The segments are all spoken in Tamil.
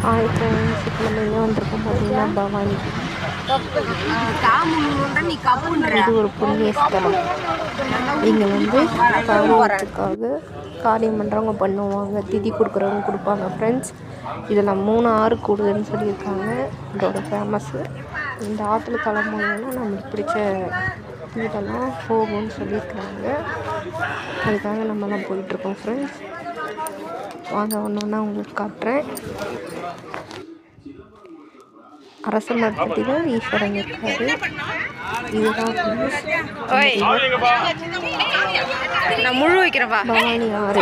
ஃப்ரெண்ட்ஸ், இப்போ நம்ம எங்கே வந்திருக்கோம் பார்த்தீங்கன்னா பவானி. இது ஒரு புண்ணிய ஸ்தலம். இங்கே வந்து காரியத்துக்காக காரியம் பண்ணுறவங்க பண்ணுவாங்க, திதி கொடுக்குறவங்க கொடுப்பாங்க ஃப்ரெண்ட்ஸ். இதில் 3 ஆறு கூடுதுன்னு சொல்லியிருக்காங்க. இதோட ஃபேமஸ்ஸு. இந்த ஆற்றுல கிளம்புனோன்னா நம்மளுக்கு பிடிச்ச இதெல்லாம் போகும்னு சொல்லியிருக்காங்க. அதுக்காக நம்மலாம் போயிட்டுருக்கோம் ஃப்ரெண்ட்ஸ். வாங்க ஒன்று ஒன்றா உங்களுக்கு காட்டுறேன். அரச மரத்தில் ஈஸ்வரன் இருக்காரு. இதுதான் நான் முழு வைக்கிறேன்ப்பா. பவானி ஆறு.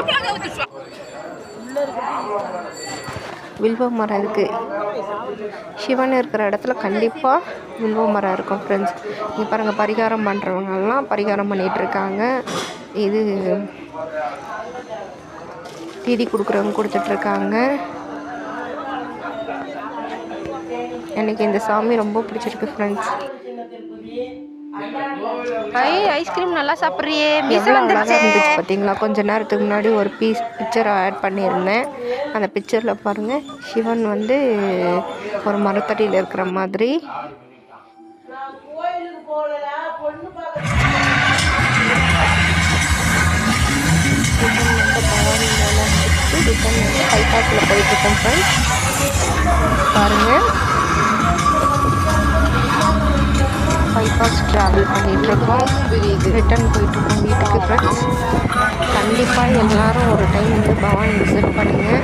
வில்வ மரம் இருக்குது. சிவன் இருக்கிற இடத்துல கண்டிப்பாக வில்வ மரம் இருக்கும் ஃப்ரெண்ட்ஸ். இங்கே பாருங்கள், பரிகாரம் பண்ணுறவங்கெல்லாம் பரிகாரம் பண்ணிகிட்ருக்காங்க. இது திதி கொடுக்குறவங்க கொடுத்துட்ருக்காங்க. எனக்கு இந்த சாமி ரொம்ப பிடிச்சிருக்கு ஃப்ரெண்ட்ஸ். ஐஸ்கிரீம் நல்லா சாப்பிட்றியே. எவ்வளோ அழகாக இருந்துச்சு பார்த்தீங்களா? கொஞ்ச நேரத்துக்கு முன்னாடி ஒரு பிக்சர் ஆட் பண்ணியிருந்தேன். அந்த பிக்சரில் பாருங்கள், சிவன் வந்து ஒரு மரத்தடியில் இருக்கிற மாதிரி. பைபாஸில் போயிட்டுருக்கோம் ஃப்ரெண்ட்ஸ். பாருங்கள், பைபாஸ் ட்ராவல் பண்ணிகிட்ருக்கோம். ரிட்டன் போயிட்டுருக்கோம் வீட்டுக்கு ஃப்ரெண்ட்ஸ். கண்டிப்பாக எல்லோரும் ஒரு டைம் வந்து பவானி விசிட் பண்ணுங்கள்.